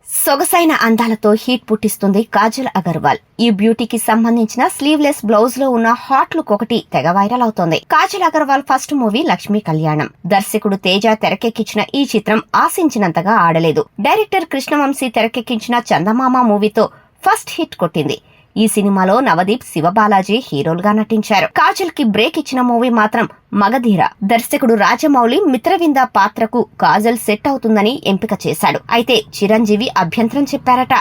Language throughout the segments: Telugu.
సొగసైన అందాలతో హీట్ పుట్టిస్తుంది కాజల్ అగర్వాల్. ఈ బ్యూటీకి సంబంధించిన స్లీవ్లెస్ బ్లౌజ్ లో ఉన్న హాట్ లుక్ ఒకటి తెగ వైరల్ అవుతోంది. కాజల్ అగర్వాల్ ఫస్ట్ మూవీ లక్ష్మీ కళ్యాణం. దర్శకుడు తేజ తెరకెక్కించిన ఈ చిత్రం ఆశించినంతగా ఆడలేదు. డైరెక్టర్ కృష్ణవంశీ తెరకెక్కించిన చందమామ మూవీతో ఫస్ట్ హిట్ కొట్టింది. ఈ సినిమాలో నవదీప్, శివబాలాజీ హీరోలుగా నటించారు. కాజల్ కి బ్రేక్ ఇచ్చిన మూవీ మాత్రం మగధీర. దర్శకుడు రాజమౌళి మిత్రవింద పాత్రకు కాజల్ సెట్ అవుతుందని ఎంపిక చేశాడు. అయితే చిరంజీవి అభ్యంతరం చెప్పారట.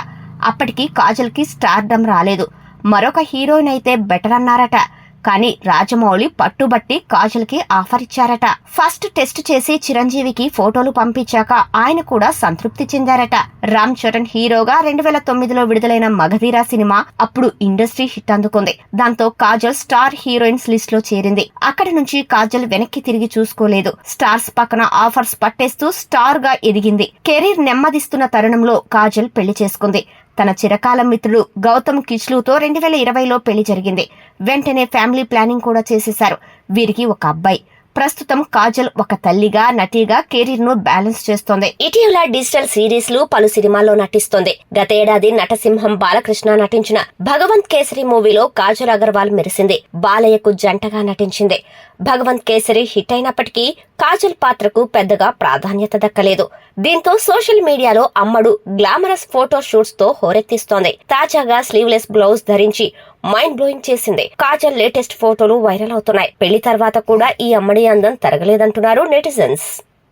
అప్పటికి కాజల్ కి స్టార్డమ్ రాలేదు. మరొక హీరోయిన్ అయితే బెటర్ అన్నారట. కానీ రాజమౌళి పట్టుబట్టి కాజల్ కి ఆఫర్ ఇచ్చారట. ఫస్ట్ టెస్ట్ చేసి చిరంజీవికి ఫోటోలు పంపించాక ఆయన కూడా సంతృప్తి చెందారట. రామ్ చరణ్ హీరోగా 2009లో విడుదలైన మగధీర సినిమా అప్పుడు ఇండస్ట్రీ హిట్ అందుకుంది. దాంతో కాజల్ స్టార్ హీరోయిన్స్ లిస్ట్ లో చేరింది. అక్కడి నుంచి కాజల్ వెనక్కి తిరిగి చూసుకోలేదు. స్టార్స్ పక్కన ఆఫర్స్ పట్టేస్తూ స్టార్ గా ఎదిగింది. కెరీర్ నెమ్మదిస్తున్న తరుణంలో కాజల్ పెళ్లి చేసుకుంది. తన చిరకాల మిత్రుడు గౌతమ్ కిచ్లూతో 2020లో పెళ్లి జరిగింది. వెంటనే ఫ్యామిలీ ప్లానింగ్ కూడా చేసేశారు. వీరికి ఒక అబ్బాయి. ప్రస్తుతం కాజల్ ఒక తల్లిగా, నటిగా కెరీర్ ను బ్యాలెన్స్ చేస్తోంది. ఇటీవల డిజిటల్ సిరీస్ లు పలు సినిమాల్లో నటిస్తోంది. గత ఏడాది నటసింహం బాలకృష్ణ నటించిన భగవంత్ కేసరి మూవీలో కాజల్ అగర్వాల్ మెరిసింది. బాలయ్యకు జంటగా నటించింది. భగవంత్ కేసరి హిట్ అయినప్పటికీ కాజల్ పాత్రకు పెద్దగా ప్రాధాన్యత దక్కలేదు. దీంతో సోషల్ మీడియాలో అమ్మడు గ్లామరస్ ఫోటో షూట్స్ తో హోరెత్తిస్తోంది. తాజాగా స్లీవ్లెస్ బ్లౌజ్ ధరించి మైండ్ బ్లోయింగ్ చేసింది. కాజల్ లేటెస్ట్ ఫోటోలు వైరల్ అవుతున్నాయి. పెళ్లి తర్వాత కూడా ఈ అమ్మడి అందం తరగలేదంటున్నారు నెటిజన్స్.